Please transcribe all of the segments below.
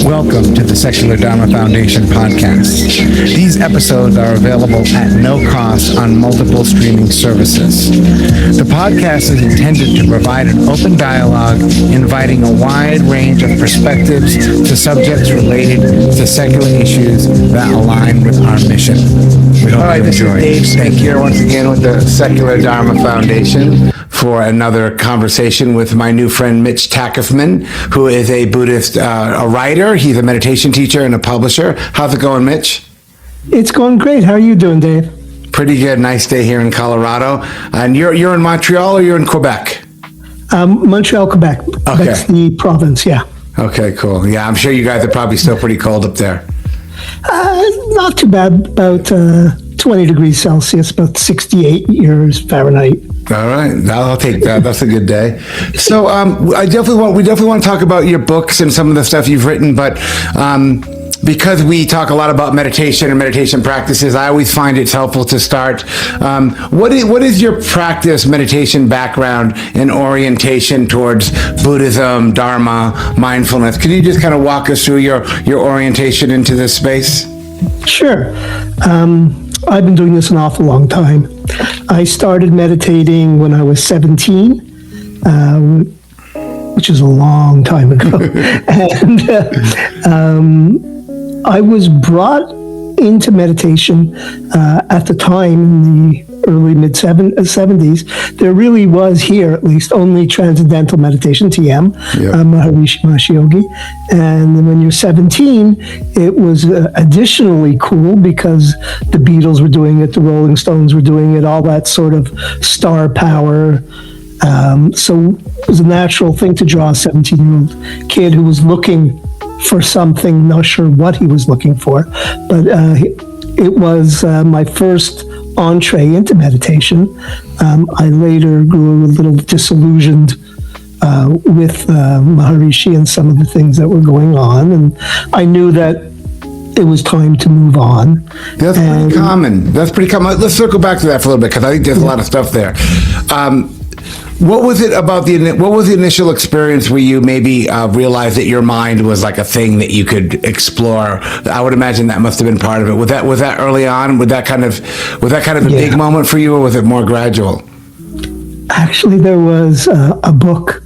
Welcome to the Secular Dharma Foundation podcast. These episodes are available at no cost on multiple streaming services. The podcast is intended to provide an open dialogue, inviting a wide range of perspectives to subjects related to secular issues that align with our mission. We hope you enjoy. This is Dave Stink here once again with the Secular Dharma Foundation for another conversation with my new friend Mitch Takefman, who is a Buddhist a writer. He's a meditation teacher and a publisher. How's it going, Mitch? It's going great. How are you doing, Dave? Pretty good. Nice day here in Colorado. And you're in Montreal or you're in Quebec? Montreal, Quebec. Okay. Quebec's the province, yeah. Okay, cool. Yeah, I'm sure you guys are probably still pretty cold up there. Not too bad. About 20 degrees Celsius, about 68 years Fahrenheit. All right, I'll take that. That's a good day. So we definitely want to talk about your books and some of the stuff you've written, but because we talk a lot about meditation and meditation practices, I always find it's helpful to start. What is your practice, meditation background, and orientation towards Buddhism, Dharma, mindfulness? Could you just kind of walk us through your orientation into this space? Sure. I've been doing this an awful long time. I started meditating when I was 17, which is a long time ago. And I was brought into meditation at the time in the early mid-70s. There really was here, at least, only Transcendental Meditation, TM, Maharishi Mahesh Yogi. And then when you're 17, it was additionally cool because the Beatles were doing it, the Rolling Stones were doing it, all that sort of star power. So it was a natural thing to draw a 17-year-old kid who was looking for something, not sure what he was looking for. But it was my first entree into meditation. I later grew a little disillusioned with Maharishi and some of the things that were going on, and I knew that it was time to move on. That's pretty common. Let's circle back to that for a little bit, because I think there's a lot of stuff there. What was it about what was the initial experience where you maybe realized that your mind was like a thing that you could explore? I would imagine that must have been part of it. Was that early on? Was that kind of a big moment for you, or was it more gradual? Actually, there was a book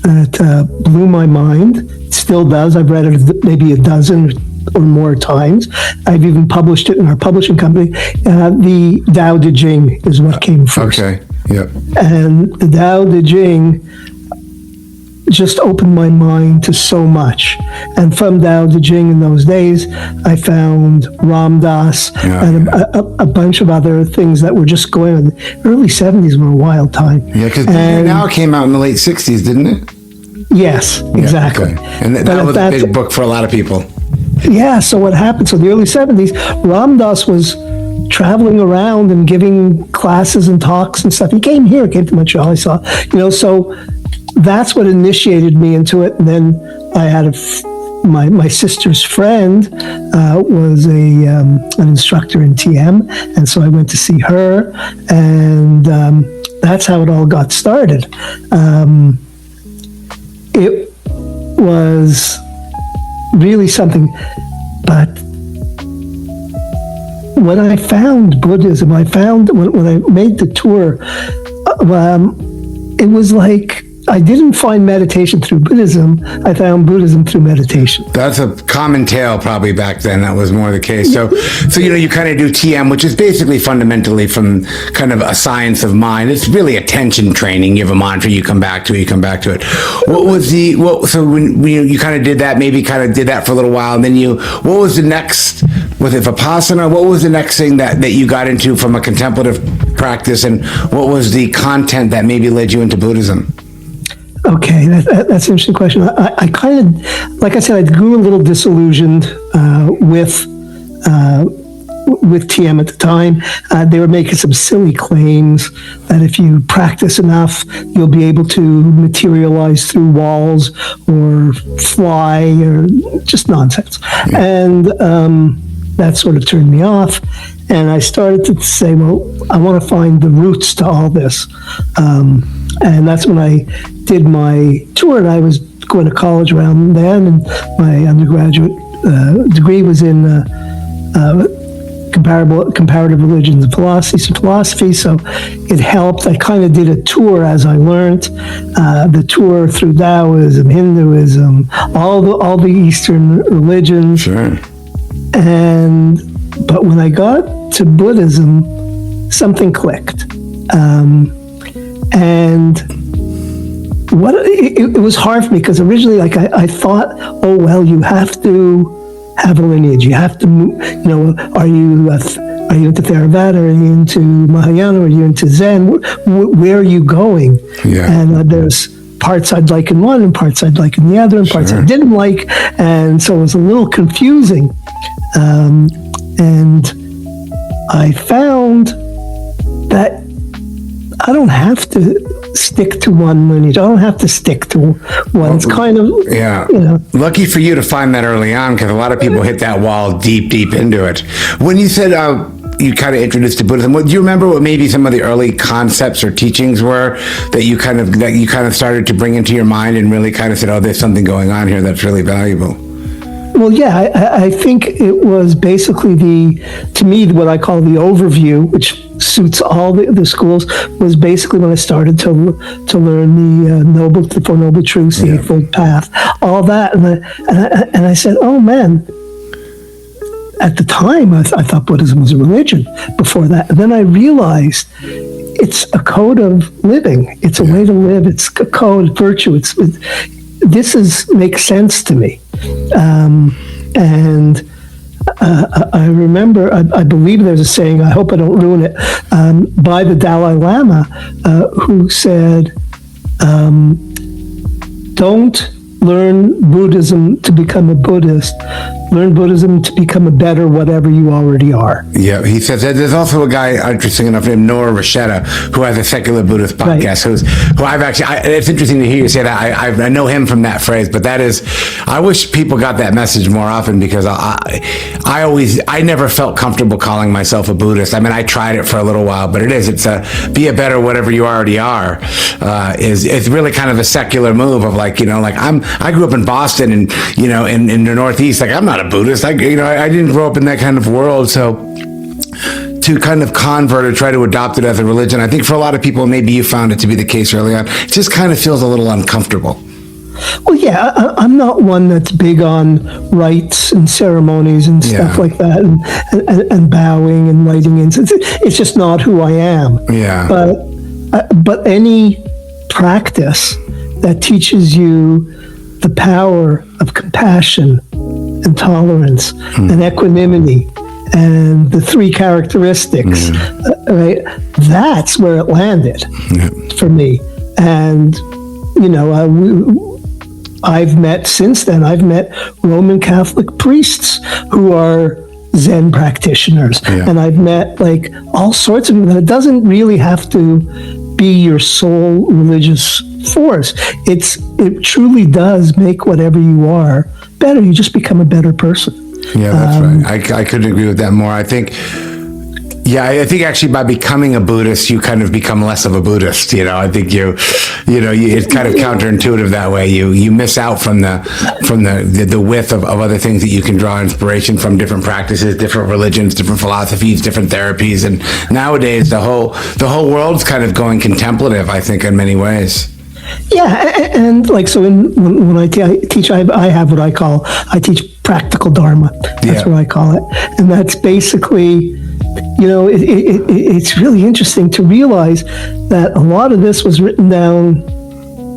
that blew my mind. It still does. I've read it maybe a dozen or more times. I've even published it in our publishing company. The Tao Te Ching is what came first. Okay. Yep. And the Tao Te Ching just opened my mind to so much. And from Tao Te Ching in those days, I found Ram Dass and a bunch of other things that were just going on. The early 70s were a wild time. Yeah, because now it came out in the late 60s, didn't it? Yes, exactly. Yeah, okay. And that was a big book for a lot of people. Yeah, so what happened? So in the early 70s, Ram Dass was traveling around and giving classes and talks and stuff. He came to Montreal, I saw, so that's what initiated me into it. And then I had my sister's friend was an instructor in TM, and so I went to see her, and that's how it all got started. It was really something, but when I found Buddhism, when I made the tour, it was like I didn't find meditation through Buddhism. I found Buddhism through meditation. That's a common tale probably back then. That was more the case. So you kind of do TM, which is basically fundamentally from kind of a science of mind. It's really attention training. You have a mantra, you come back to it. So when you kind of did that, maybe kind of did that for a little while, and then what was the next? Was it Vipassana? What was the next thing that you got into from a contemplative practice, and what was the content that maybe led you into Buddhism? Okay, that's an interesting question. I kind of, like I said, I grew a little disillusioned with with TM at the time. They were making some silly claims that if you practice enough, you'll be able to materialize through walls or fly, or just nonsense. And that sort of turned me off. And I started to say, well, I want to find the roots to all this. And that's when I did my tour, and I was going to college around then, and my undergraduate degree was in comparative religions and philosophy, so it helped. I kind of did a tour as I learned, the tour through Taoism, Hinduism, all the Eastern religions. Sure. But when I got to Buddhism, something clicked. And it was hard for me, because originally, I thought, oh, well, you have to have a lineage. You have to, are you into Theravada? Are you into Mahayana? Are you into Zen? Where are you going? Yeah. And there's parts I'd like in one, and parts I'd like in the other, and parts I didn't like. And so it was a little confusing. And I found that I don't have to stick to one lineage. I don't have to stick to one. It's kind of, Lucky for you to find that early on, because a lot of people hit that wall deep into it. When you said you kind of introduced to Buddhism, do you remember what maybe some of the early concepts or teachings were that you kind of started to bring into your mind and really kind of said, oh, there's something going on here that's really valuable? Well, yeah, I think it was basically to me, what I call the overview, which suits all the schools, was basically when I started to learn the Four Noble Truths, the Eightfold Path, all that. And I said, oh, man, at the time, I thought Buddhism was a religion before that. And then I realized it's a code of living. It's a way to live. It's a code, virtue. This makes sense to me. And I remember, I believe there's a saying, I hope I don't ruin it, by the Dalai Lama, who said, don't learn Buddhism to become a Buddhist. Learn Buddhism to become a better whatever you already are. Yeah, he says that. There's also a guy, interesting enough, named Noah Rasheta, who has a Secular Buddhist podcast. Who I've actually, it's interesting to hear you say that. I know him from that phrase, but that is, I wish people got that message more often, because I never felt comfortable calling myself a Buddhist. I mean, I tried it for a little while, but it's be a better whatever you already are. It's really kind of a secular move of I grew up in Boston, and in the Northeast, I'm not a Buddhist. I didn't grow up in that kind of world, so to kind of convert or try to adopt it as a religion, I think for a lot of people, maybe you found it to be the case early on, it just kind of feels a little uncomfortable. Well, yeah, I'm not one that's big on rites and ceremonies and stuff like that, and bowing and lighting incense. It's just not who I am. Yeah. But any practice that teaches you the power of compassion and tolerance and equanimity and the three characteristics, right? That's where it landed for me. And, since then, I've met Roman Catholic priests who are Zen practitioners. Yeah. And I've met all sorts of them. It doesn't really have to be your sole religious force. It truly does make whatever you are better. You just become a better person. Yeah, that's right. I couldn't agree with that more. I think actually by becoming a Buddhist, you kind of become less of a Buddhist. I think it's kind of counterintuitive that way. You miss out from the width of other things that you can draw inspiration from, different practices, different religions, different philosophies, different therapies. And nowadays the whole world's kind of going contemplative, I think, in many ways. Yeah, and so when I teach, I have what I teach practical Dharma. That's what I call it. And that's basically, it's really interesting to realize that a lot of this was written down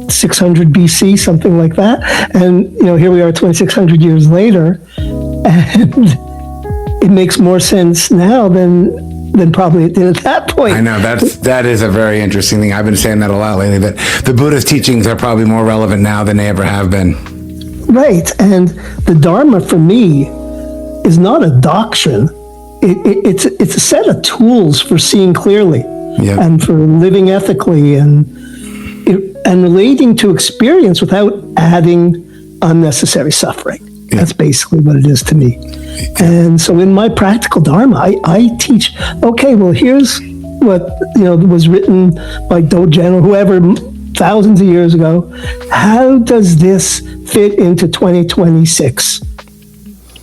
600 BC, something like that. And, here we are 2,600 years later, and it makes more sense now than probably it did at that point. I know, that is a very interesting thing. I've been saying that a lot lately, that the Buddhist teachings are probably more relevant now than they ever have been. Right. And the Dharma for me is not a doctrine. it's a set of tools for seeing clearly and for living ethically and relating to experience without adding unnecessary suffering. That's basically what it is to me. And so in my practical Dharma, I teach, okay, well, here's what was written by Dogen or whoever thousands of years ago. How does this fit into 2026?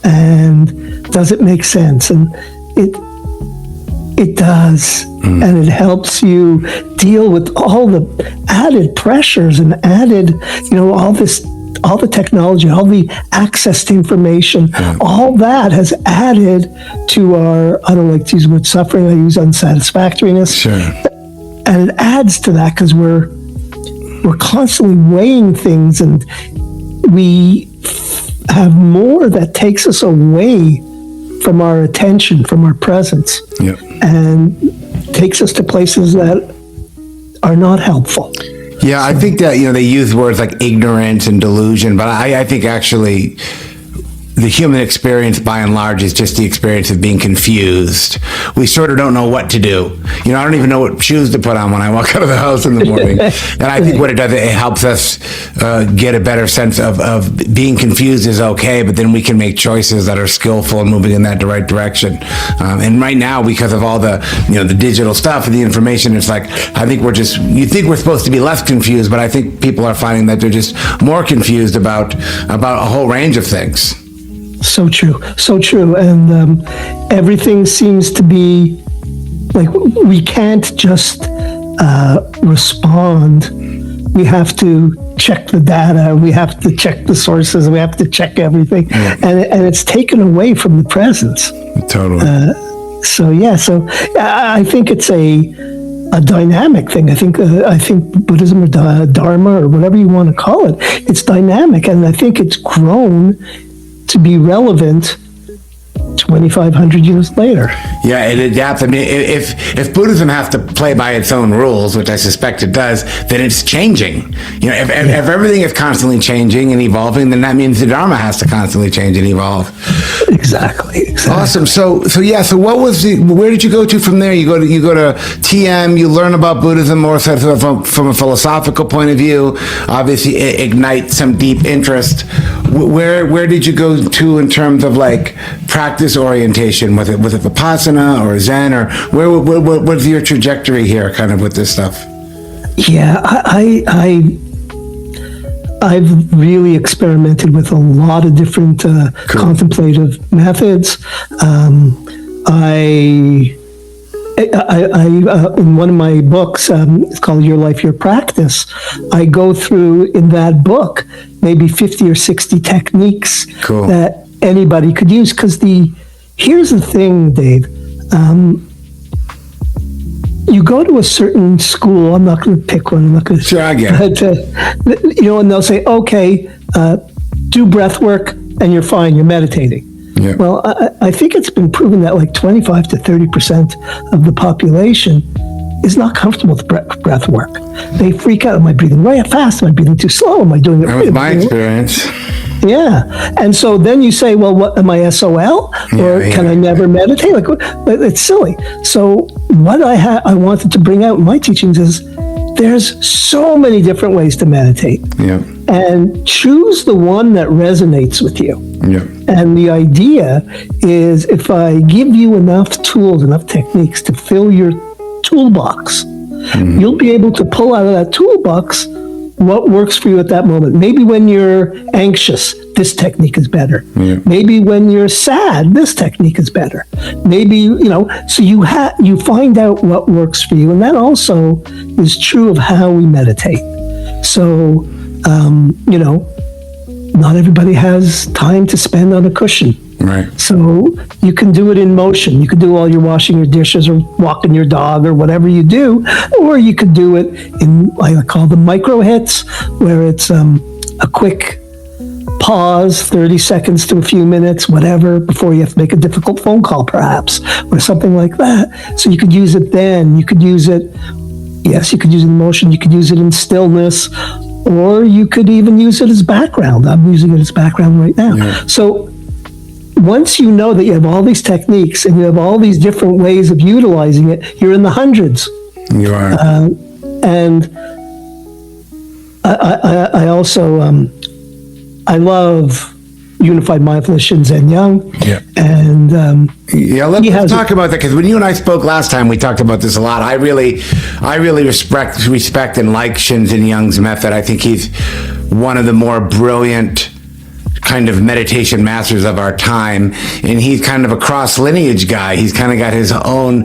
And does it make sense? And it does. And it helps you deal with all the added pressures and added, all the technology, all the access to information, all that has added to our, I don't like to use the word suffering, I use unsatisfactoriness. Sure. And it adds to that because we're constantly weighing things, and we have more that takes us away from our attention, from our presence, and takes us to places that are not helpful. Yeah, I think that, they use words like ignorance and delusion, but I think actually the human experience by and large is just the experience of being confused. We sort of don't know what to do. I don't even know what shoes to put on when I walk out of the house in the morning. And I think what it does, it helps us get a better sense of being confused is okay, but then we can make choices that are skillful and moving in that right direction. And right now, because of all the, the digital stuff and the information, it's like, I think you think we're supposed to be less confused, but I think people are finding that they're just more confused about a whole range of things. So true. And everything seems to be like we can't just respond. We have to check the data. We have to check the sources. We have to check everything. And it's taken away from the presence. Totally. So I think it's a dynamic thing. I think Buddhism or Dharma or whatever you want to call it, it's dynamic. And I think it's grown to be relevant 2,500 years later. Yeah, it adapts. I mean, if Buddhism has to play by its own rules, which I suspect it does, then it's changing. If everything is constantly changing and evolving, then that means the Dharma has to constantly change and evolve. Exactly. Awesome. So what was where did you go to from there? You go to TM, you learn about Buddhism more so from a philosophical point of view, obviously ignite some deep interest. Where did you go to in terms of like practice orientation? Was it Vipassana or Zen, or where was your trajectory here kind of with this stuff? Yeah, I've really experimented with a lot of different contemplative methods. I in one of my books, it's called Your Life, Your Practice, I go through in that book maybe 50 or 60 techniques that anybody could use. Because here's the thing, Dave. You go to a certain school, I'm not going to pick one, I'm not going to... Sure, I get it. And they'll say, okay, do breath work and you're fine, you're meditating. Yeah. Well, I think it's been proven that like 25 to 30% of the population is not comfortable with breath work. They freak out. Am I breathing right fast? Am I breathing too slow? Am I doing it right? That was my experience. Yeah. And so then you say, well, what am I SOL? Or can I never meditate? Like, it's silly. So what I wanted to bring out in my teachings is there's so many different ways to meditate. Yeah. And choose the one that resonates with you. Yeah. And the idea is if I give you enough tools, enough techniques to fill your toolbox, you'll be able to pull out of that toolbox what works for you at that moment. Maybe when you're anxious, this technique is better. Yeah. Maybe when you're sad, this technique is better. Maybe, so you find out what works for you. And that also is true of how we meditate. So, not everybody has time to spend on a cushion. Right. So you can do it in motion. You could do while you're washing your dishes or walking your dog or whatever you do, or you could do it in, I call them micro hits, where it's a quick pause, 30 seconds to a few minutes, whatever, before you have to make a difficult phone call perhaps, or something like that. So you could use it then. You could use it, you could use it in motion. You could use it in stillness, or you could even use it as background. I'm using it as background right now. Yeah. So once you know that you have all these techniques and you have all these different ways of utilizing it, you're in the hundreds. You are. And I also, I love Unified Mindfulness, Shinzen Young. Yeah. And let's talk about that, because when you and I spoke last time, we talked about this a lot. I really respect and like Shinzen Young's method. I think he's one of the more brilliant kind of meditation masters of our time, and he's kind of a cross lineage guy. He's kind of got his own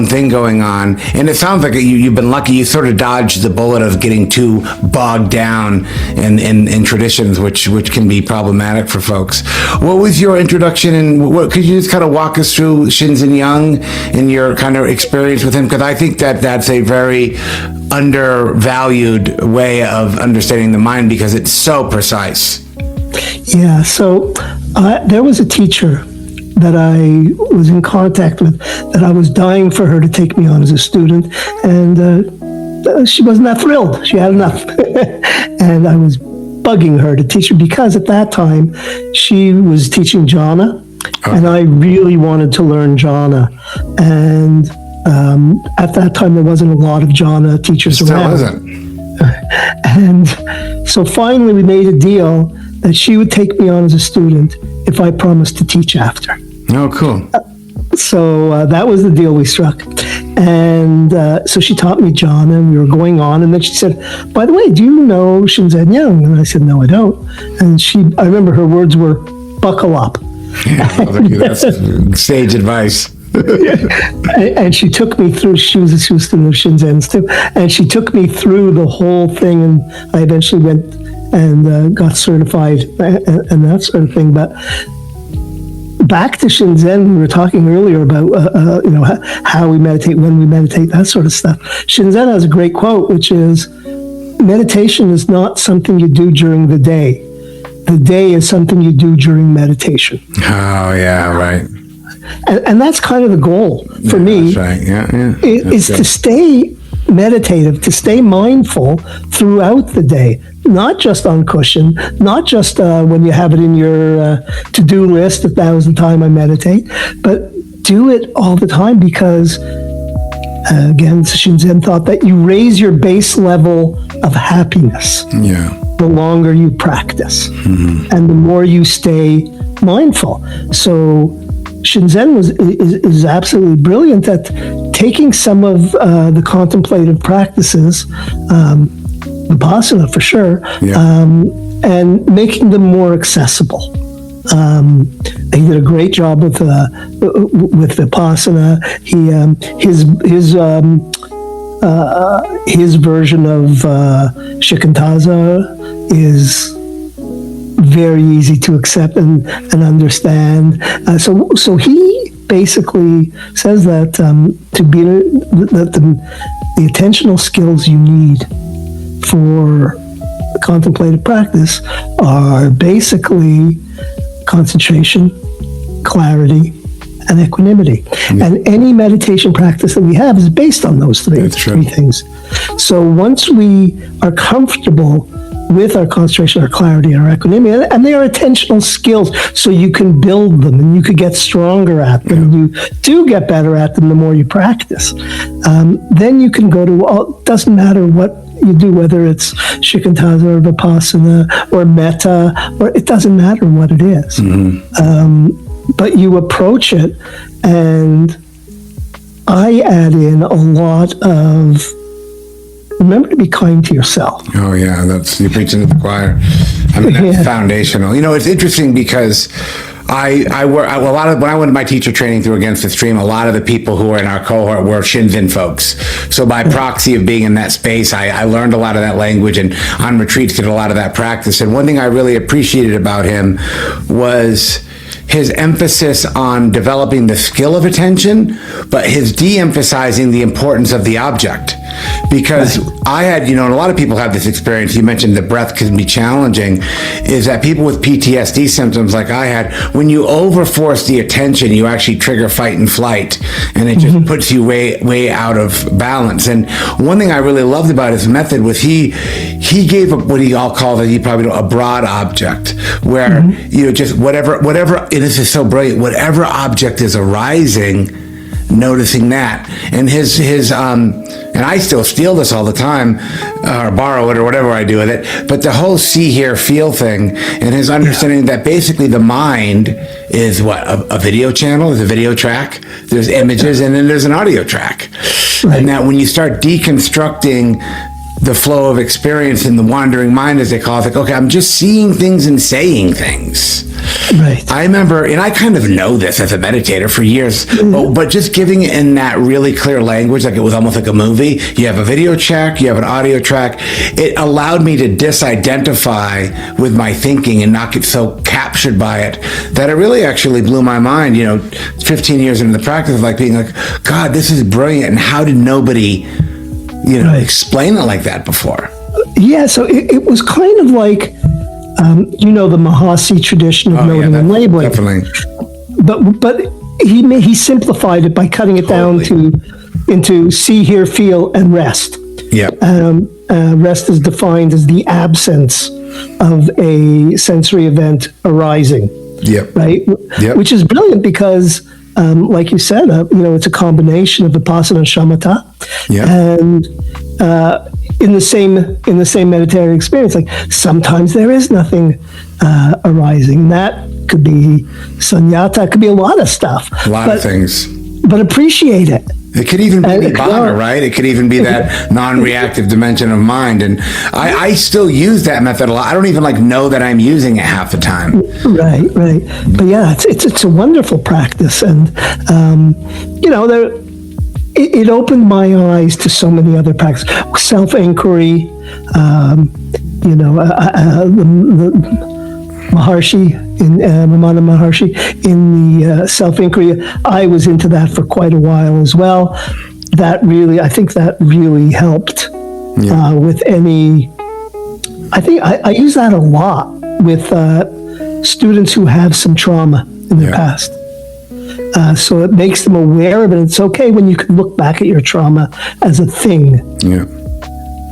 thing going on, and it sounds like you've been lucky. You sort of dodged the bullet of getting too bogged down in traditions, which can be problematic for folks. What was your introduction, and could you just kind of walk us through Shinzen Young and your kind of experience with him? Because I think that's a very undervalued way of understanding the mind, because it's so precise. Yeah, so there was a teacher that I was in contact with that I was dying for her to take me on as a student, and she wasn't that thrilled. She had enough. And I was bugging her to teach her, because at that time she was teaching jhana, and I really wanted to learn jhana. And at that time there wasn't a lot of jhana teachers around. Still isn't. And so finally we made a deal that she would take me on as a student if I promised to teach after. Oh, cool. So that was the deal we struck. And so she taught me jhana, and we were going on. And then she said, by the way, do you know Shinzen Young? And I said, no, I don't. And I remember her words were, buckle up. Yeah, that's sage advice. And she took me through, she was a student of Shinzen's too, and she took me through the whole thing, and I eventually went and got certified and that sort of thing. But back to Shinzen, we were talking earlier about how we meditate, when we meditate, that sort of stuff. Shinzen has a great quote, which is, meditation is not something you do during the day. The day is something you do during meditation. Oh, yeah, right. And that's kind of the goal for me. That's right. Is to stay meditative, to stay mindful throughout the day, not just on cushion, not just when you have it in your to-do list, that was the time I meditate, but do it all the time, because again, Shinzen thought that you raise your base level of happiness the longer you practice, and the more you stay mindful. So Shinzen is absolutely brilliant at taking some of the contemplative practices, Vipassana for sure, and making them more accessible. He did a great job with Vipassana. His version of Shikantaza is very easy to accept and understand. So he basically says that to be the attentional skills you need for contemplative practice are basically concentration, clarity, and equanimity. And any meditation practice that we have is based on those three things. So once we are comfortable with our concentration, our clarity, and our equanimity, and they are attentional skills, so you can build them and you could get stronger at them. You do get better at them the more you practice. Then you can go to, it doesn't matter what you do, whether it's Shikantaza or Vipassana or Metta, or it doesn't matter what it is. But you approach it, and I add in a lot of, remember to be kind to yourself. Oh yeah, you're preaching to the choir. I mean, that's foundational. It's interesting because I work a lot of, when I went to my teacher training through Against the Stream, a lot of the people who were in our cohort were Shinzen folks. So by proxy of being in that space, I learned a lot of that language, and on retreats did a lot of that practice. And one thing I really appreciated about him was his emphasis on developing the skill of attention, but his de-emphasizing the importance of the object. because I had, and a lot of people have this experience. You mentioned the breath can be challenging, is that people with PTSD symptoms like I had, when you overforce the attention, you actually trigger fight and flight, and it just puts you way out of balance. And one thing I really loved about his method was he gave up what he all called, you probably know, a broad object, where just whatever, and this is so brilliant, whatever object is arising, noticing that. And his and I still steal this all the time, or borrow it, or whatever I do with it, but the whole see, hear, feel thing, and his understanding that basically the mind is a video channel, there's a video track, there's images, and then there's an audio track. Right. And that when you start deconstructing the flow of experience in the wandering mind, as they call it, like, okay, I'm just seeing things and saying things. Right. I remember, and I kind of know this as a meditator for years, but just giving it in that really clear language, like it was almost like a movie. You have a video track, you have an audio track. It allowed me to disidentify with my thinking and not get so captured by it that it really actually blew my mind. 15 years into the practice, like being like, God, this is brilliant. And how did nobody, explain it like that before? Yeah, so it was kind of like, the Mahasi tradition of noting and labeling. Definitely. But he simplified it by cutting it down into see, hear, feel, and rest. Yeah. Rest is defined as the absence of a sensory event arising. Yep. Right. Yep. Which is brilliant because, like you said, it's a combination of vipassana and shamatha. Yeah. And in the same meditative experience, like sometimes there is nothing arising. That could be sunyata, it could be a lot of stuff. A lot of things. But appreciate it. It could even be nibbana, right? It could even be that non-reactive dimension of mind. And I still use that method a lot. I don't even know that I'm using it half the time. Right. But yeah, it's a wonderful practice. And, it opened my eyes to so many other practices. Self-inquiry, Maharshi, Ramana Maharshi, in the self-inquiry. I was into that for quite a while as well. I think that really helped with any, I think I use that a lot with students who have some trauma in their past. So it makes them aware of it. It's okay when you can look back at your trauma as a thing. Yeah.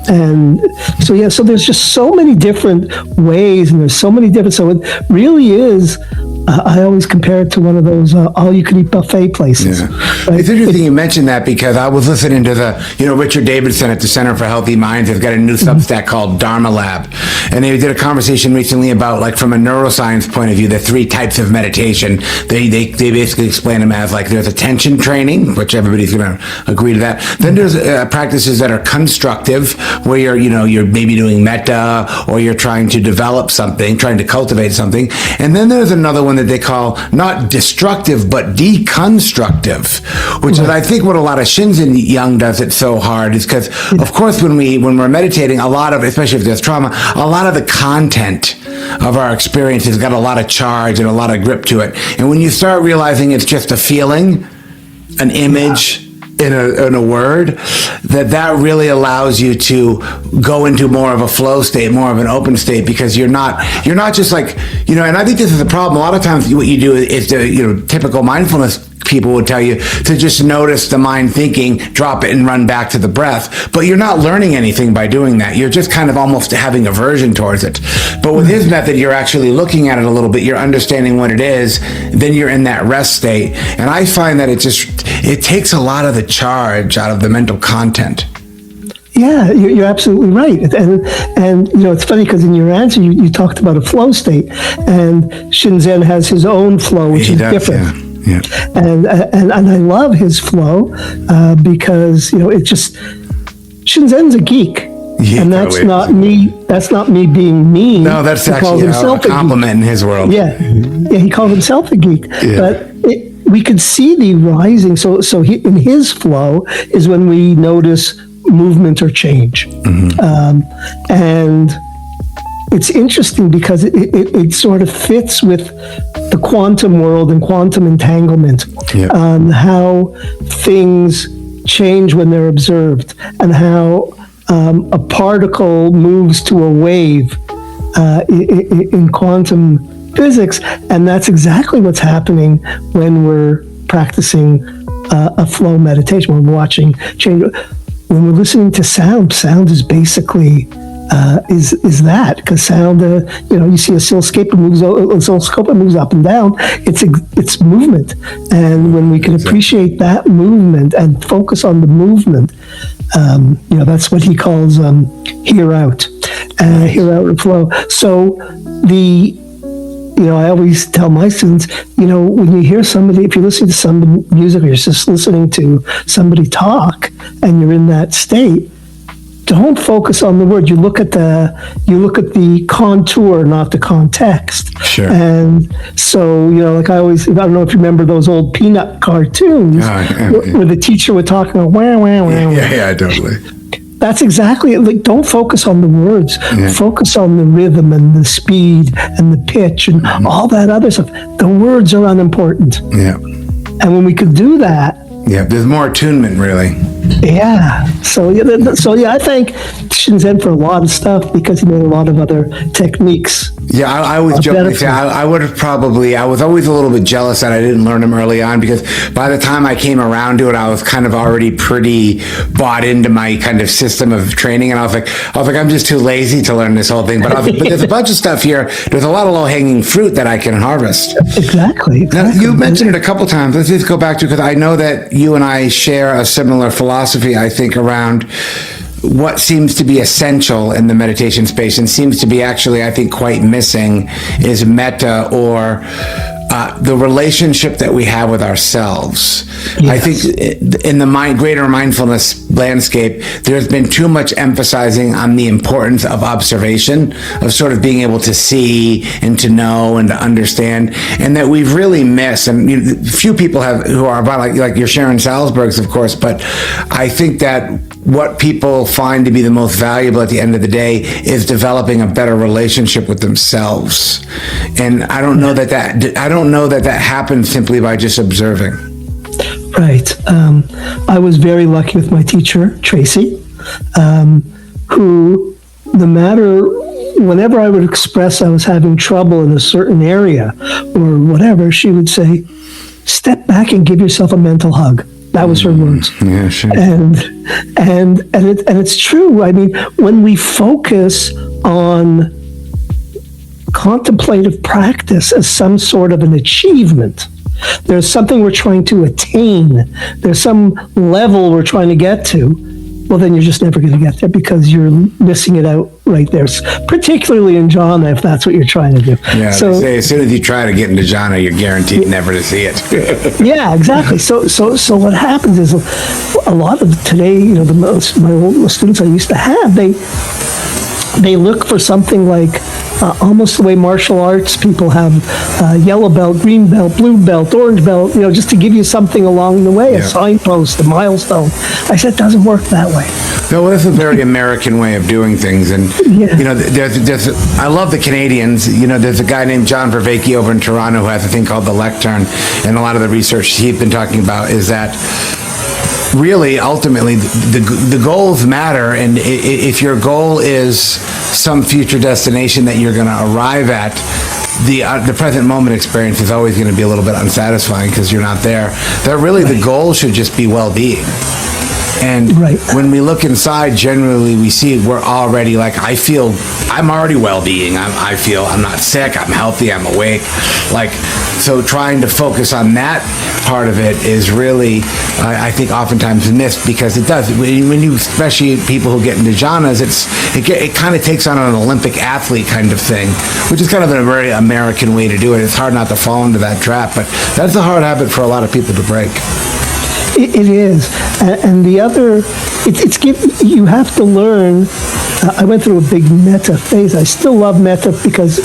And so there's just so many different ways, and there's so many different, so it really is, I always compare it to one of those all-you-can-eat buffet places. Yeah. Right? It's interesting you mentioned that, because I was listening to the, Richard Davidson at the Center for Healthy Minds has got a new Substack called Dharma Lab. And they did a conversation recently about, from a neuroscience point of view, the 3 types of meditation. They basically explain them as, there's attention training, which everybody's going to agree to that. Then there's practices that are constructive, where you're maybe doing metta, or you're trying to develop something, trying to cultivate something. And then there's another one that they call not destructive, but deconstructive, which is, I think, what a lot of Shinzen Young does it so hard, is because, of course, when we're meditating, a lot of, especially if there's trauma, a lot of the content of our experience has got a lot of charge and a lot of grip to it. And when you start realizing it's just a feeling, an image, in a word, that really allows you to go into more of a flow state, more of an open state, because you're not just and I think this is the problem. A lot of times what you do is typical mindfulness people would tell you to just notice the mind thinking, drop it, and run back to the breath. But you're not learning anything by doing that. You're just kind of almost having aversion towards it. But with his method, you're actually looking at it a little bit. You're understanding what it is. Then you're in that rest state. And I find that it takes a lot of the charge out of the mental content. Yeah, you're absolutely right. And it's funny because in your answer, you talked about a flow state. And Shinzen has his own flow, which is different. Yeah. Yeah. And I love his flow because it just, Shinzen's a geek. Yeah, and that's not me. That's not me being mean. No, that's actually a compliment in his world. Yeah, he called himself a geek. Yeah. But we could see the rising. So in his flow is when we notice movement or change, and it's interesting because it sort of fits with the quantum world and quantum entanglement, how things change when they're observed, and how a particle moves to a wave in quantum physics. And that's exactly what's happening when we're practicing a flow meditation. When we're watching change, when we're listening to sound is basically is that, because sound, you see oscilloscope, it moves up and down. It's movement, and when we can appreciate that movement and focus on the movement, that's what he calls hear out and flow. So I always tell my students, when you hear somebody, if you're listening to some music or you're just listening to somebody talk and you're in that state, don't focus on the word. You look at the contour, not the context. Sure. And so, like I don't know if you remember those old Peanut cartoons where the teacher would talk about wah, wah, wah. Yeah, totally. That's exactly it. Like, don't focus on the words. Yeah. Focus on the rhythm and the speed and the pitch and all that other stuff. The words are unimportant. Yeah. And when we could do that, there's more attunement, really. Yeah. So I thank Shinzen for a lot of stuff, because he made a lot of other techniques. Yeah, I always jokingly say I would have I was always a little bit jealous that I didn't learn him early on, because by the time I came around to it, I was kind of already pretty bought into my kind of system of training, and I was like, I'm just too lazy to learn this whole thing. But but there's a bunch of stuff here. There's a lot of low-hanging fruit that I can harvest. Exactly. Now, you mentioned it a couple times. Let's just go back to, because I know that you and I share a similar philosophy, I think, around what seems to be essential in the meditation space, and seems to be actually, I think, quite missing, is metta, or the relationship that we have with ourselves. Yes. I think in the greater mindfulness landscape, there's been too much emphasizing on the importance of observation, of sort of being able to see and to know and to understand, and that we've really missed. And few people who are about like your Sharon Salzbergs, of course, but I think that what people find to be the most valuable at the end of the day is developing a better relationship with themselves. And I don't know that happens simply by just observing. Right. I was very lucky with my teacher, Tracy, who, no matter, whenever I would express I was having trouble in a certain area or whatever, she would say, step back and give yourself a mental hug. That was her words. Yeah, sure. And it's true. I mean, when we focus on contemplative practice as some sort of an achievement, there's something we're trying to attain, there's some level we're trying to get to, well, then you're just never going to get there, because you're missing it out right there, particularly in jhana, if that's what you're trying to do. Yeah, so, they say as soon as you try to get into jhana, you're guaranteed never to see it. Yeah, exactly. So what happens is a lot of today, my students I used to have, they look for something like almost the way martial arts people have yellow belt, green belt, blue belt, orange belt, just to give you something along the way, a signpost, a milestone. I said, it doesn't work that way. No, well, that's a very American way of doing things. And, there's I love the Canadians. There's a guy named John Vervaeke over in Toronto who has a thing called the lectern. And a lot of the research he's been talking about is that really, ultimately, the goals matter, and if your goal is some future destination that you're going to arrive at, the present moment experience is always going to be a little bit unsatisfying because you're not there. That really the goal should just be well-being. And when we look inside, generally we see we're already I'm already well-being. I feel I'm not sick, I'm healthy, I'm awake. So trying to focus on that part of it is really, I think, oftentimes missed, because it does. When you, especially people who get into jhanas, it kind of takes on an Olympic athlete kind of thing, which is kind of a very American way to do it. It's hard not to fall into that trap, but that's a hard habit for a lot of people to break. It is, and the other, you have to learn. I went through a big metta phase. I still love metta because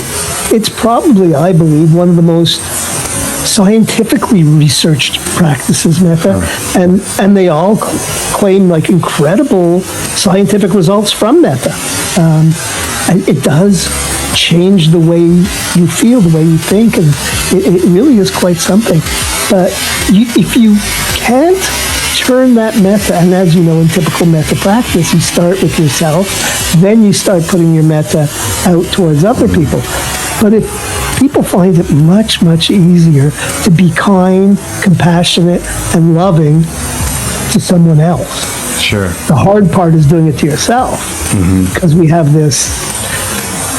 it's probably, I believe, one of the most scientifically researched practices, metta, and they all claim incredible scientific results from metta. And it does change the way you feel, the way you think, and it really is quite something. But if you can't turn that metta, and as you know, in typical metta practice, you start with yourself, then you start putting your metta out towards other people. But if people find it much, much easier to be kind, compassionate, and loving to someone else. Sure. The hard part is doing it to yourself, because we have this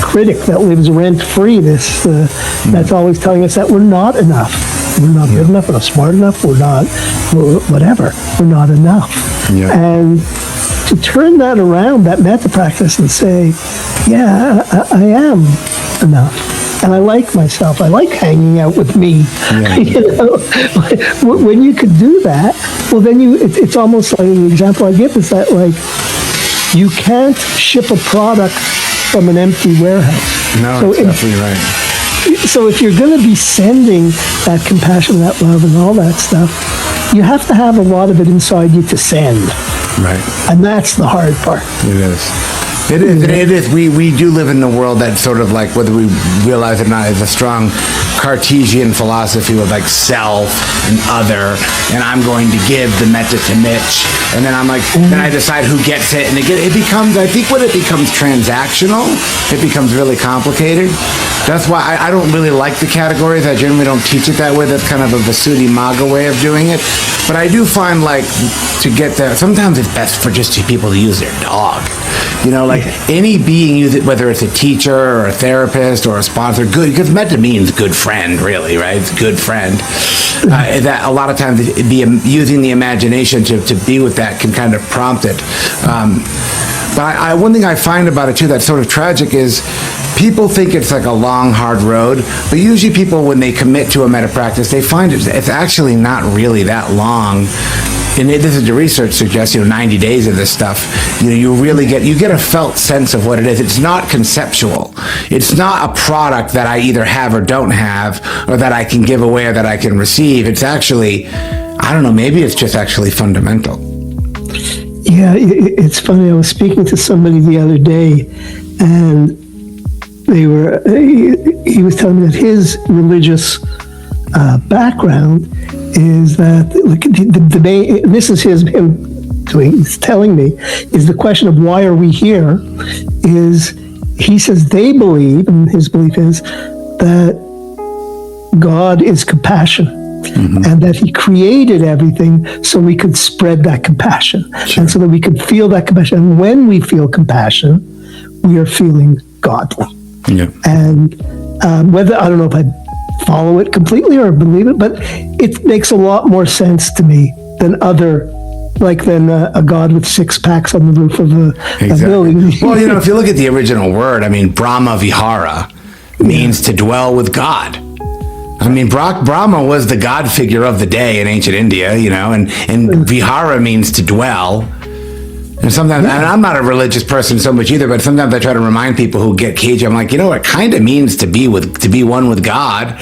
critic that lives rent-free, that's always telling us that we're not enough. We're not good enough, we're not smart enough, we're whatever. We're not enough. Yeah. And to turn that around, that metta practice, and say, yeah, I am enough. And I like myself. I like hanging out with me. Yeah. You know, when you could do that, well, then it's almost like the example I give is that, like, you can't ship a product from an empty warehouse. No, so that's definitely right. So if you're going to be sending that compassion, that love, and all that stuff, you have to have a lot of it inside you to send. Right. And that's the hard part. It is. It is. We do live in a world that sort of, like, whether we realize it or not, is a strong Cartesian philosophy with, like, self and other, and I'm going to give the metta to Mitch, and then I'm like, then I decide who gets it, and it becomes, I think when it becomes transactional, it becomes really complicated. That's why I don't really like the categories. I generally don't teach it that way. That's kind of a Visuddhimagga way of doing it. But I do find, like, to get there, sometimes it's best for just people to use their dog. You know, like, any being, use it, whether it's a teacher or a therapist or a sponsor, good, because metta means good friend, really, right? It's good friend. That a lot of times using the imagination to be with that can kind of prompt it. But one thing I find about it, too, that's sort of tragic is people think it's like a long, hard road, but usually people, when they commit to a metta practice, they find it's actually not really that long. And this is the research suggests, 90 days of this stuff, you really get a felt sense of what it is. It's not conceptual. It's not a product that I either have or don't have, or that I can give away or that I can receive. It's actually, I don't know, maybe it's just actually fundamental. Yeah, it's funny. I was speaking to somebody the other day, and he was telling me that his religious background is that, like, the main, this is he's telling me, is the question of why are we here, is he says they believe, and his belief is that God is compassion. And that he created everything so we could spread that compassion. Sure. And so that we could feel that compassion. And when we feel compassion, we are feeling godly. Yeah. And whether, I don't know if I follow it completely or believe it, but it makes a lot more sense to me than a God with six packs on the roof of a building. Well, if you look at the original word, Brahma Vihara means to dwell with God. Brahma was the god figure of the day in ancient India, and Vihara means to dwell. And sometimes, and I'm not a religious person so much either, but sometimes I try to remind people who get cagey, I'm like, it kind of means to be one with God.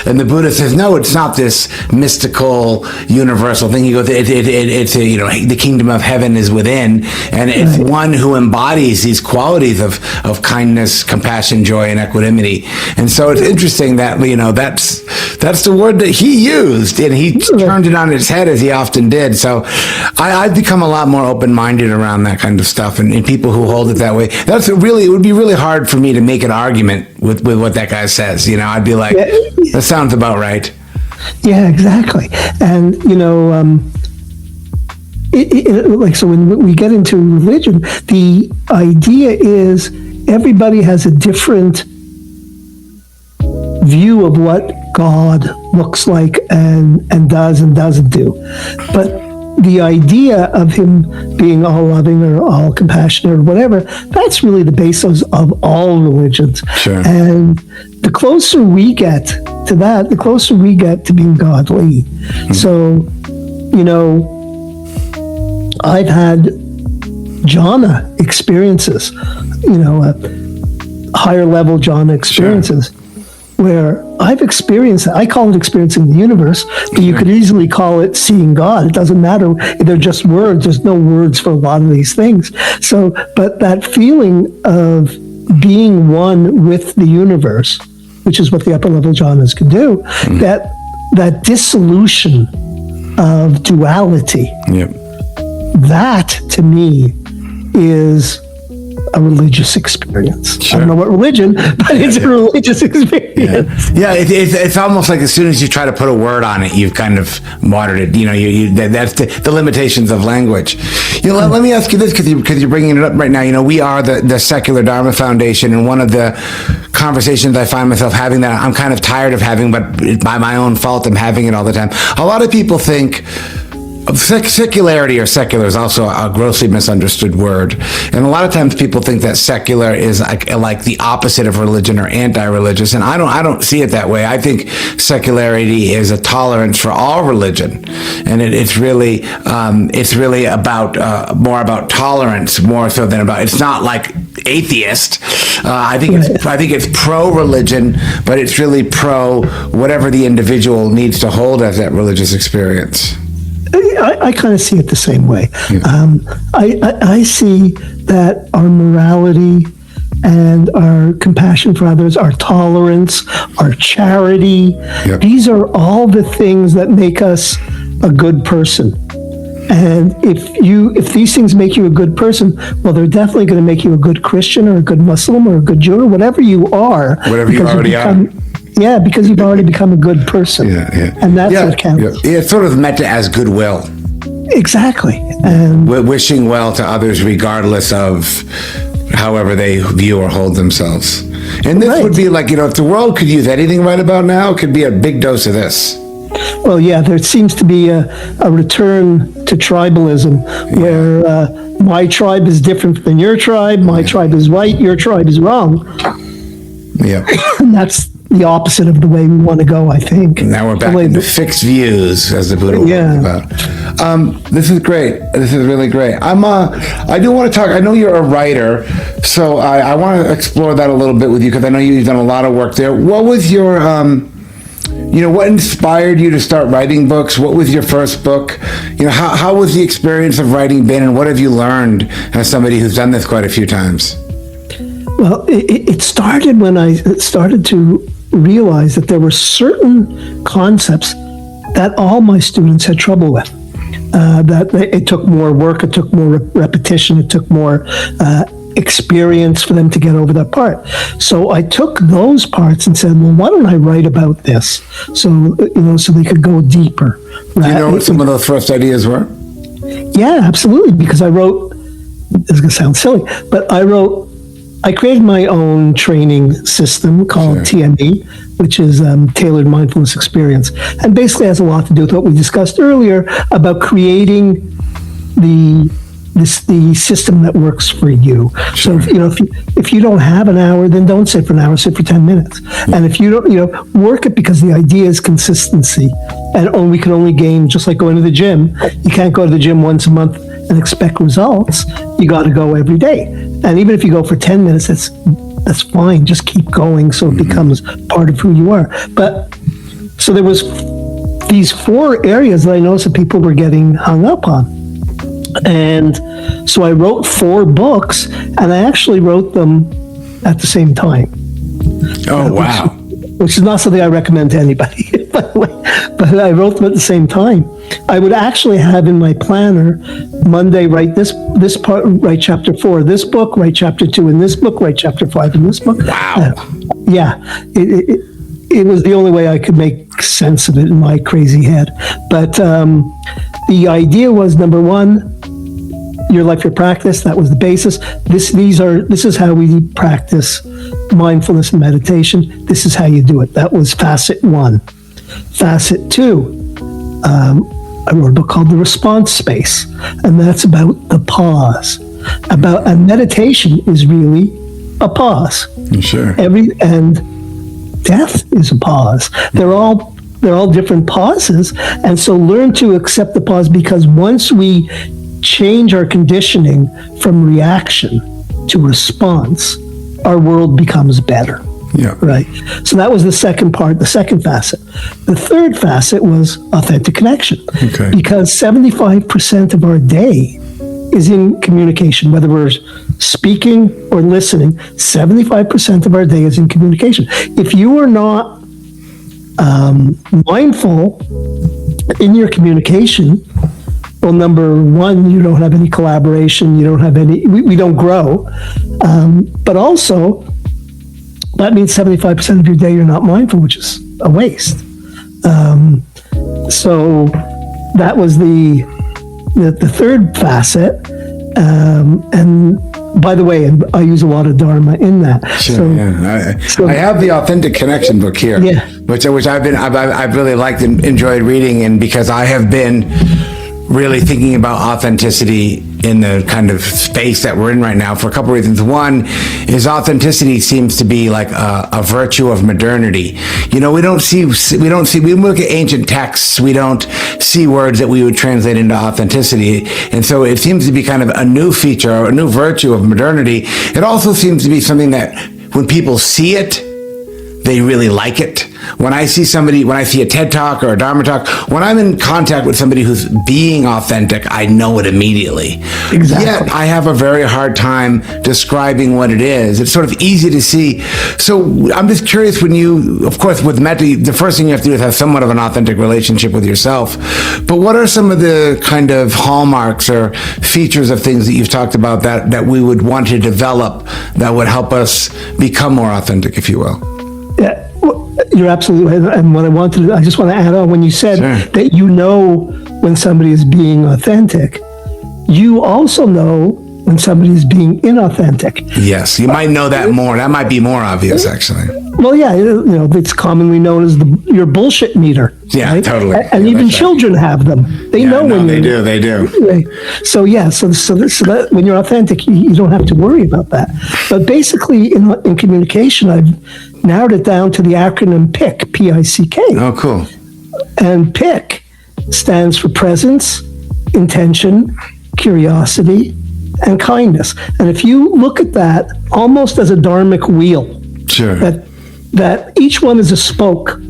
And the Buddha says, no, it's not this mystical, universal thing. He goes, it's the kingdom of heaven is within, and it's one who embodies these qualities of kindness, compassion, joy, and equanimity. And so it's interesting that, that's the word that he used, and he turned it on its head, as he often did. So I've become a lot more open-minded around that kind of stuff, and people who hold it that way. It would be really hard for me to make an argument with what that guy says. I'd be like, that sounds about right. Yeah, exactly. And so when we get into religion, the idea is everybody has a different view of what God looks like and does and doesn't do. But the idea of him being all loving or all compassionate or whatever, that's really the basis of all religions. Sure. And the closer we get to that, the closer we get to being godly. Mm-hmm. So, I've had jhana experiences, higher level jhana experiences. Sure. Where I've experienced, I call it experiencing the universe, but you could easily call it seeing God. It doesn't matter. They're just words. There's no words for a lot of these things. So, but that feeling of being one with the universe, which is what the upper level jhanas can do, that dissolution of duality. Yep. That, to me, is a religious experience. Sure. I don't know what religion, but it's a religious experience. Yeah, it's almost like as soon as you try to put a word on it, you've kind of watered it. That's the limitations of language. Let me ask you this, because you're bringing it up right now. We are the Secular Dharma Foundation, and one of the conversations I find myself having that I'm kind of tired of having, but by my own fault, I'm having it all the time. A lot of people think secularity, or secular, is also a grossly misunderstood word, and a lot of times people think that secular is like the opposite of religion or anti-religious, and I don't see it that way. I think secularity is a tolerance for all religion, and it's really about more about tolerance, more so than about. It's not like atheist. I think it's pro-religion, but it's really pro whatever the individual needs to hold as that religious experience. I kind of see it the same way. Yeah. I see that our morality and our compassion for others, our tolerance, our charity, these are all the things that make us a good person. And if these things make you a good person, well, they're definitely going to make you a good Christian or a good Muslim or a good Jew or whatever you are. Whatever you already are. Yeah, because you've already become a good person. And that's what counts. Yeah. It's sort of meant as goodwill. Exactly. And wishing well to others regardless of however they view or hold themselves. And this would be like, if the world could use anything right about now, it could be a big dose of this. Well, yeah, there seems to be a return to tribalism where my tribe is different than your tribe, my tribe is right, your tribe is wrong. Yeah. And that's the opposite of the way we want to go, I think. And now we're back into fixed views, as the Buddha was about. This is great. This is really great. I do want to talk. I know you're a writer, so I want to explore that a little bit with you, because I know you've done a lot of work there. What was your, what inspired you to start writing books? What was your first book? How was the experience of writing been, and what have you learned as somebody who's done this quite a few times? Well, it started when I started to realize that there were certain concepts that all my students had trouble with. That it took more work, it took more repetition, it took more experience for them to get over that part. So I took those parts and said, well, why don't I write about this? So, so they could go deeper. Do you know what some of those first ideas were? Yeah, absolutely. Because I wrote, this is going to sound silly, but I created my own training system called TME, which is Tailored Mindfulness Experience, and basically has a lot to do with what we discussed earlier about creating the system that works for you. Sure. So if you don't have an hour, then don't sit for an hour, sit for 10 minutes. And if you don't, work it, because the idea is consistency, and we can only gain, just like going to the gym. You can't go to the gym once a month and expect results. You got to go every day. And even if you go for 10 minutes, that's fine. Just keep going so it becomes part of who you are. But so there was these 4 areas that I noticed that people were getting hung up on. And so I wrote 4 books, and I actually wrote them at the same time. Oh, wow. Which is not something I recommend to anybody, by the way. But I wrote them at the same time. I would actually have in my planner, Monday, write this part, write chapter 4 of this book, write chapter 2 in this book, write chapter 5 in this book. Wow. It was the only way I could make sense of it in my crazy head. But the idea was, number 1, your life, your practice. That was the basis. This is how we practice mindfulness and meditation. This is how you do it. That was facet 1. Facet 2, I wrote a book called The Response Space, and that's about the pause. And meditation is really a pause. Sure. And death is a pause. They're all different pauses, and so learn to accept the pause, because once we change our conditioning from reaction to response, our world becomes better. Yeah. Right. So that was the second part, the second facet. The third facet was authentic connection. Okay. Because 75% of our day is in communication, whether we're speaking or listening. 75% of our day is in communication. If you are not mindful in your communication, well, number one, you don't have any collaboration. You don't have any, we don't grow. But also, that means 75% of your day you're not mindful, which is a waste. So that was the third facet. And by the way, I use a lot of Dharma in that. Sure, so, yeah. I have the Authentic Connection book here, which I've really liked and enjoyed reading, and because I have been really thinking about authenticity in the kind of space that we're in right now for a couple of reasons. One is authenticity seems to be like a virtue of modernity. We look at ancient texts, we don't see words that we would translate into authenticity. And so it seems to be kind of a new feature or a new virtue of modernity. It also seems to be something that when people see it, they really like it. When I see a TED Talk or a Dharma Talk, when I'm in contact with somebody who's being authentic, I know it immediately. Exactly. Yet I have a very hard time describing what it is. It's sort of easy to see. So I'm just curious, when you, of course, with metta, the first thing you have to do is have somewhat of an authentic relationship with yourself. But what are some of the kind of hallmarks or features of things that you've talked about that we would want to develop that would help us become more authentic, if you will? Yeah, you're absolutely right. And what I just want to add on, when you said that when somebody is being authentic, you also know when somebody is being inauthentic. Yes, you might know that more. That might be more obvious, actually. Well, yeah, it's commonly known as your bullshit meter. Yeah, right? totally. And even children have them. They know when they do. So that when you're authentic, you don't have to worry about that. But basically, in communication, I've narrowed it down to the acronym PICK, P-I-C-K. Oh, cool. And PICK stands for presence, intention, curiosity, and kindness. And if you look at that almost as a dharmic wheel, sure, that each one is a spoke.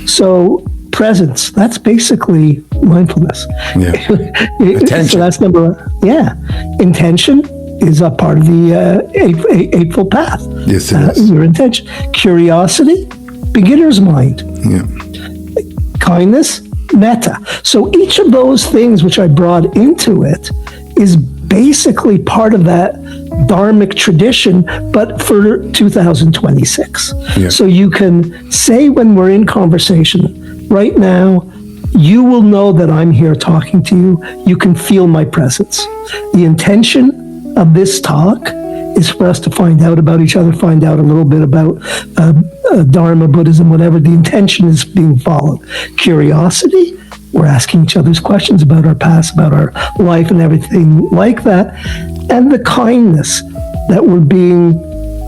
So presence, that's basically mindfulness. Yeah. Attention. So that's number one. Yeah. Intention is a part of the Eightfold Path. Yes, it is. Your intention. Curiosity, beginner's mind. Yeah. Kindness, metta. So each of those things which I brought into it is basically part of that dharmic tradition, but for 2026. Yeah. So you can say, when we're in conversation right now, you will know that I'm here talking to you. You can feel my presence. The intention of this talk is for us to find out about each other, find out a little bit about Dharma, Buddhism, whatever. The intention is being followed. Curiosity, we're asking each other's questions about our past, about our life and everything like that. And the kindness that we're being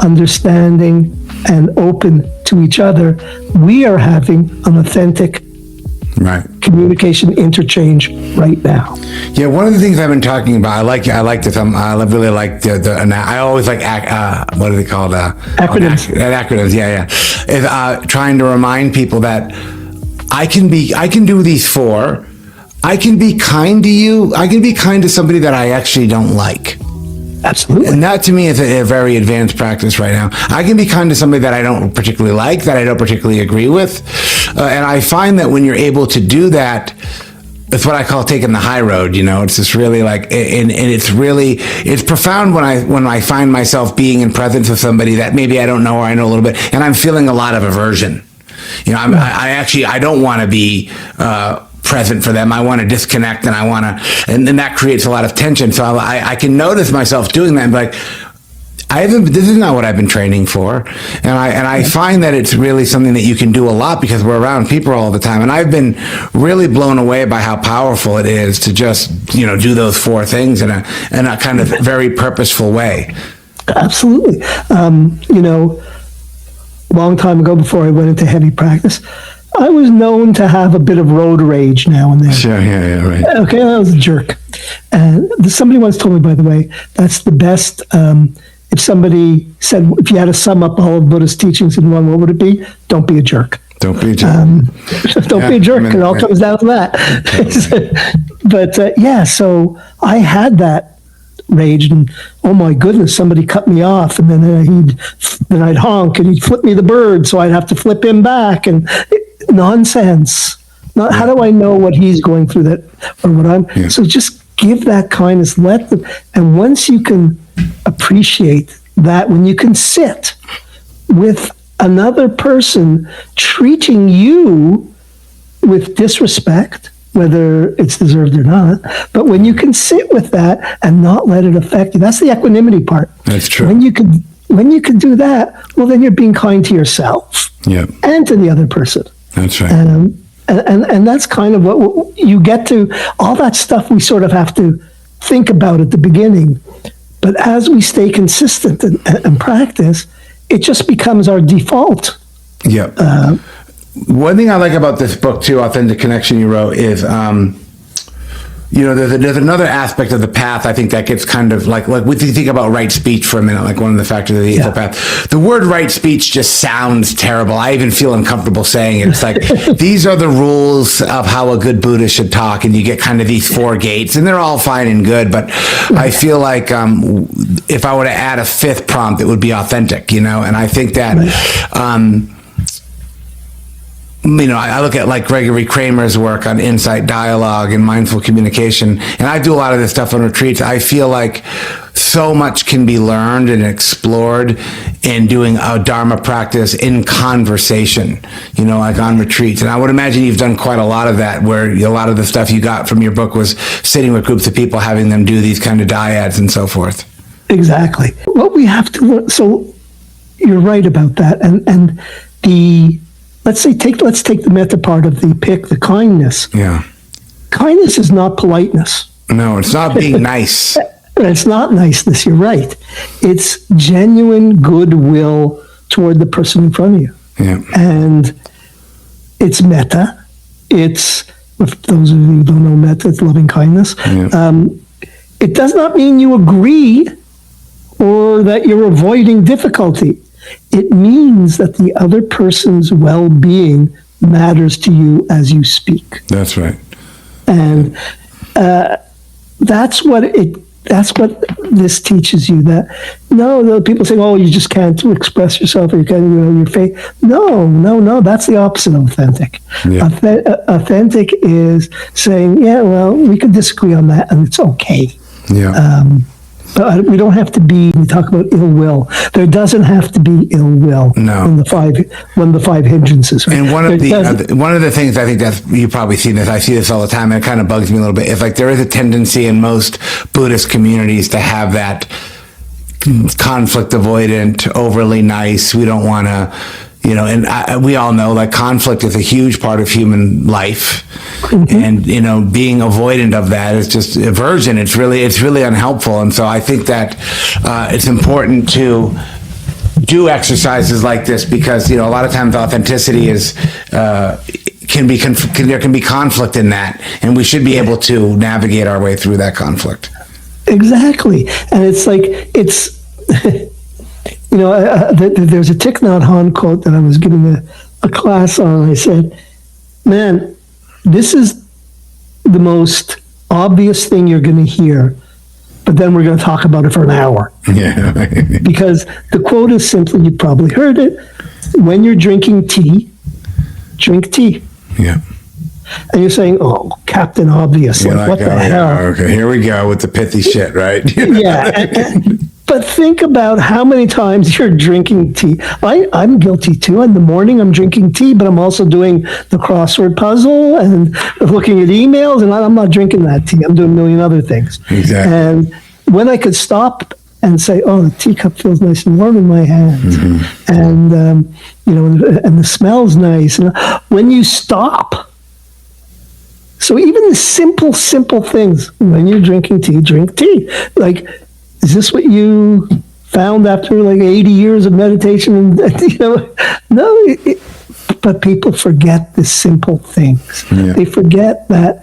understanding and open to each other. We are having an authentic communication interchange right now. Yeah, one of the things I've been talking about, I really like I always like, what are they called? Acronyms. Acronyms, yeah. Is trying to remind people that I can do these four. I can be kind to you. I can be kind to somebody that I actually don't like. Absolutely. And that to me is a very advanced practice right now. I can be kind to somebody that I don't particularly like, that I don't particularly agree with. And I find that when you're able to do that, it's what I call taking the high road. It's just really like, and it's profound when I find myself being in presence of somebody that maybe I don't know or I know a little bit, and I'm feeling a lot of aversion. I don't want to be present for them. I want to disconnect, and then that creates a lot of tension. So I can notice myself doing that and be like, this is not what I've been training for. And I find that it's really something that you can do a lot because we're around people all the time. And I've been really blown away by how powerful it is to just, do those four things in a kind of very purposeful way. Absolutely. Long time ago, before I went into heavy practice, I was known to have a bit of road rage now and then. Sure, yeah, right. Okay, I was a jerk. And somebody once told me, by the way, that's the best. If somebody said, if you had to sum up all of Buddha's teachings in one, what would it be? Don't be a jerk. Don't be a jerk. Don't be a jerk. It all comes down to that. But so I had that rage, and oh my goodness, somebody cut me off, and then I'd honk, and he'd flip me the bird, so I'd have to flip him back, and nonsense. Not how do I know what he's going through that or what I'm. So just give that kindness, let them. And once you can appreciate that, when you can sit with another person treating you with disrespect, whether it's deserved or not, but when you can sit with that and not let it affect you, that's the equanimity part. That's true. When you can do that, well, then you're being kind to yourself and to the other person. That's right. And that's kind of what you get to. All that stuff we sort of have to think about at the beginning, but as we stay consistent and practice, it just becomes our default. Yeah. One thing I like about this book too, Authentic Connection, you wrote, is there's another aspect of the path. I think that gets kind of like we think about right speech for a minute, like one of the factors of the Eightfold Path. The word right speech just sounds terrible. I even feel uncomfortable saying it. It's like these are the rules of how a good Buddhist should talk, and you get kind of these 4 gates, and they're all fine and good. But I feel like if I were to add a 5th prompt, it would be authentic. And I think that. I look at like Gregory Kramer's work on insight dialogue and mindful communication, and I do a lot of this stuff on retreats. I feel like so much can be learned and explored in doing a Dharma practice in conversation, like on retreats. And I would imagine you've done quite a lot of that, where a lot of the stuff you got from your book was sitting with groups of people, having them do these kind of dyads and so forth. Exactly. What we have to learn, so you're right about that. And let's take the metta part of the kindness. Yeah. Kindness is not politeness. No, it's not being nice. It's not niceness, you're right. It's genuine goodwill toward the person in front of you. Yeah. And it's metta. It's, for those of you who don't know metta, it's loving kindness. Yeah. It does not mean you agree or that you're avoiding difficulty. It means that the other person's well-being matters to you as you speak. That's right. And that's what this teaches you. That the people say, "Oh, you just can't express yourself, or you can't your faith." No. That's the opposite of authentic. Yeah. Authentic is saying, "Yeah, well, we could disagree on that, and it's okay." Yeah. But we don't have to we talk about ill will. There doesn't have to be ill will in one of the 5 hindrances. Right? And one of the things I think that you've probably seen this, I see this all the time, and it kind of bugs me a little bit, is like there is a tendency in most Buddhist communities to have that conflict avoidant, overly nice, we don't want to, and we all know like conflict is a huge part of human life. Mm-hmm. And being avoidant of that is just aversion. It's really unhelpful. And so I think that it's important to do exercises like this, because a lot of times authenticity is there can be conflict in that, and we should be able to navigate our way through that conflict. Exactly. And it's like there's a Thich Nhat Hanh quote that I was giving a class on. I said, "Man, this is the most obvious thing you're going to hear, but then we're going to talk about it for an hour." Yeah. Because the quote is simply, you probably heard it, when you're drinking tea, drink tea. Yeah. And you're saying, "Oh, Captain Obvious, what the hell?" Okay, here we go with the pithy shit, right? Yeah. But think about how many times you're drinking tea. I'm guilty too. In the morning, I'm drinking tea, but I'm also doing the crossword puzzle and looking at emails, and I'm not drinking that tea. I'm doing a million other things. Exactly. And when I could stop and say, "Oh, the teacup feels nice and warm in my hands," mm-hmm. and and the smell's nice. And when you stop, so even the simple things. When you're drinking tea, drink tea. Like, is this what you found after like 80 years of meditation? No. But people forget the simple things. Yeah. They forget that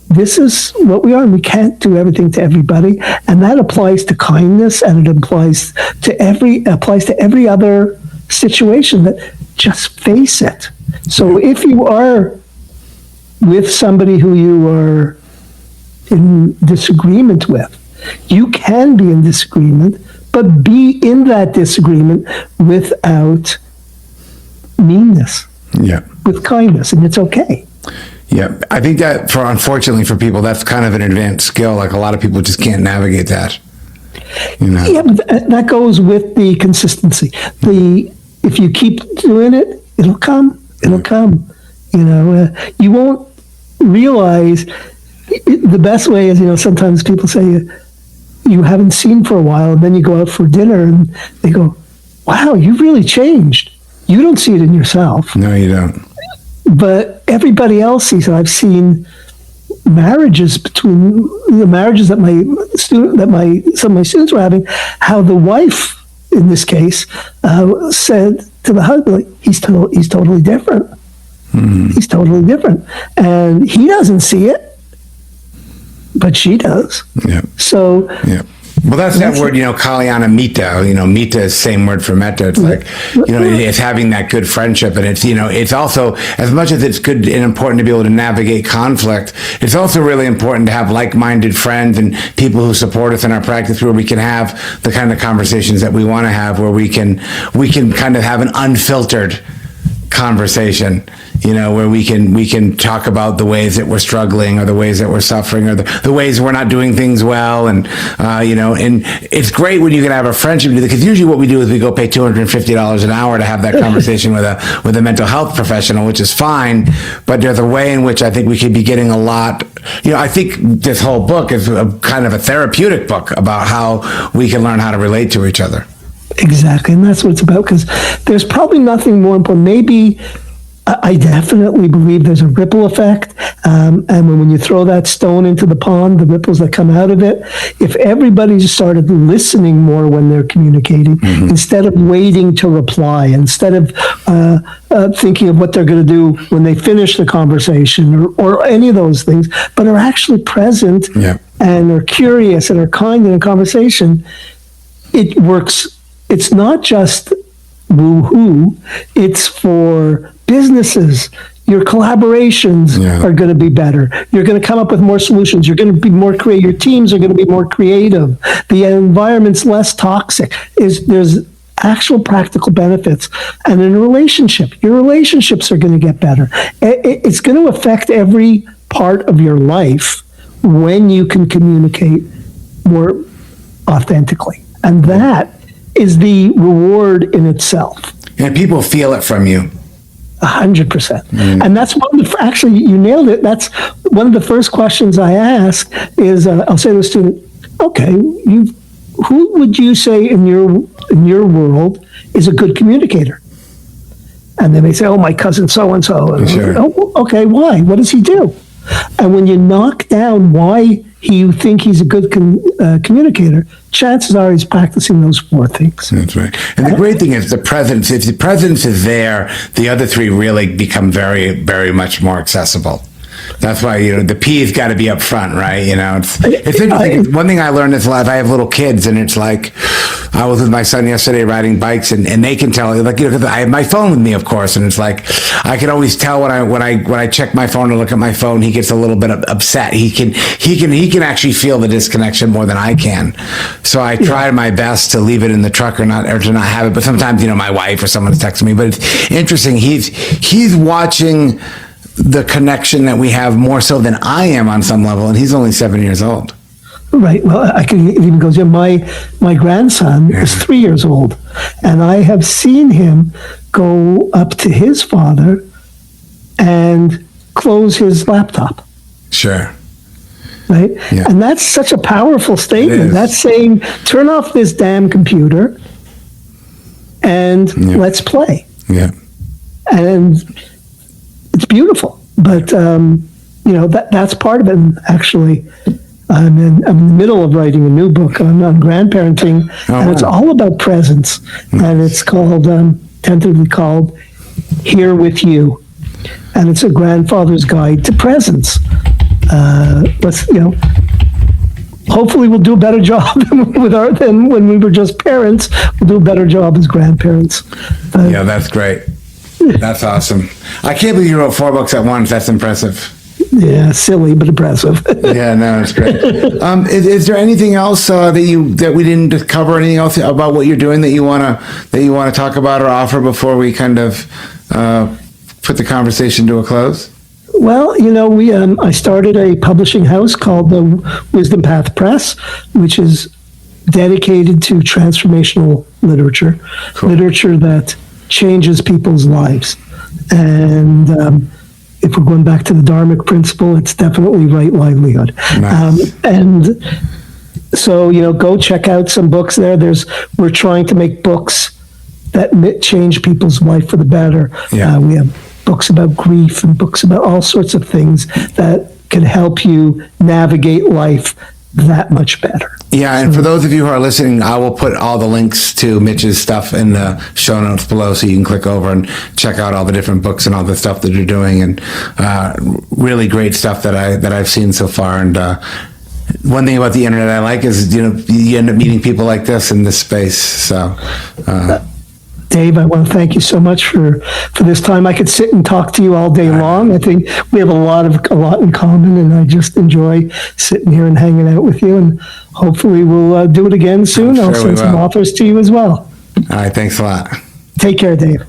this is what we are, and we can't do everything to everybody. And that applies to kindness, and it applies to every other situation. That just face it. So if you are with somebody who you are in disagreement with, you can be in disagreement, but be in that disagreement without meanness. Yeah. With kindness, and it's okay. Yeah, I think that unfortunately for people, that's kind of an advanced skill. Like a lot of people just can't navigate that. Yeah, but that goes with the consistency. If you keep doing it, it'll come. It'll come. You won't realize. The best way is, sometimes people say you haven't seen for a while, and then you go out for dinner, and they go, "Wow, you've really changed." You don't see it in yourself. No, you don't. But everybody else sees it. I've seen marriages between the marriages that some of my students were having, how the wife, in this case, said to the husband, like, he's totally different. Mm-hmm. He's totally different, and he doesn't see it, but she does. Yeah. So. Yeah. Well, that's that word, kalyana mita. Mita is the same word for metta. It's like, it's having that good friendship. And it's also, as much as it's good and important to be able to navigate conflict, it's also really important to have like-minded friends and people who support us in our practice, where we can have the kind of conversations that we want to have, where we can kind of have an unfiltered conversation, where we can talk about the ways that we're struggling, or the ways that we're suffering, or the ways we're not doing things well. And and it's great when you can have a friendship, because usually what we do is we go pay $250 an hour to have that conversation with a mental health professional, which is fine. But there's a way in which I think we could be getting a lot. I think this whole book is kind of a therapeutic book about how we can learn how to relate to each other. Exactly, and that's what it's about, because there's probably nothing more important. Maybe I definitely believe there's a ripple effect, and when you throw that stone into the pond, the ripples that come out of it, if everybody just started listening more when they're communicating, mm-hmm. instead of waiting to reply, instead of thinking of what they're going to do when they finish the conversation, or any of those things, but are actually present, yeah. and are curious and are kind in a conversation, it works. It's not just woo-hoo, it's for businesses. Your collaborations are going to be better. You're going to come up with more solutions. You're going to be more creative. Your teams are going to be more creative. The environment's less toxic. There's actual practical benefits. And in a relationship, your relationships are going to get better. It's going to affect every part of your life when you can communicate more authentically. And that is the reward in itself. And people feel it from you. 100%. Mm. And that's one of actually, you nailed it. That's one of the first questions I ask is, I'll say to a student, okay, who would you say in your world is a good communicator? And then they say, oh, my cousin so-and-so. Sure. Oh, okay, why? What does he do? And when you knock down why you think he's a good communicator, chances are he's practicing those four things. That's right. And the great thing is the presence. If the presence is there, the other three really become very, very much more accessible. That's why, the P's got to be up front, right? It's interesting. One thing I learned is I have little kids, and it's like, I was with my son yesterday riding bikes, and they can tell, like, because I have my phone with me, of course, and it's like, I can always tell when I check my phone or look at my phone, he gets a little bit upset. He can actually feel the disconnection more than I can. So I try my best to leave it in the truck or to not have it. But sometimes, my wife or someone's texting me. But it's interesting. He's watching the connection that we have more so than I am on some level, and he's only 7 years old. Right. Well, I can even go. My grandson is 3 years old, and I have seen him go up to his father and close his laptop. Sure. Right. Yeah. And that's such a powerful statement. That's saying, turn off this damn computer and let's play. Yeah. And it's beautiful, but that's part of it. And actually, I'm in the middle of writing a new book on grandparenting, and it's all about presence. And it's called, tentatively called, Here With You, and it's a grandfather's guide to presence. Hopefully we'll do a better job than when we were just parents. We'll do a better job as grandparents. Yeah, that's great. That's awesome. I can't believe you wrote 4 books at once. That's impressive. Yeah, silly but impressive. Yeah, no, it's great. Is there anything else that we didn't cover? Anything else about what you're doing that you want to talk about or offer before we kind of put the conversation to a close? Well, I started a publishing house called the Wisdom Path Press, which is dedicated to transformational literature, literature that changes people's lives. And if we're going back to the Dharmic principle, it's definitely right livelihood. Nice. And so, go check out some books there. We're trying to make books that change people's life for the better. Yeah. We have books about grief and books about all sorts of things that can help you navigate life that much better. Yeah, and for those of you who are listening, I will put all the links to Mitch's stuff in the show notes below, so you can click over and check out all the different books and all the stuff that you're doing, and really great stuff that I've seen so far. And one thing about the internet I like is you end up meeting people like this in this space. So. Dave, I want to thank you so much for this time. I could sit and talk to you all day long. I think we have a lot in common, and I just enjoy sitting here and hanging out with you. And hopefully we'll do it again soon. I'll send some authors to you as well. All right, thanks a lot. Take care, Dave.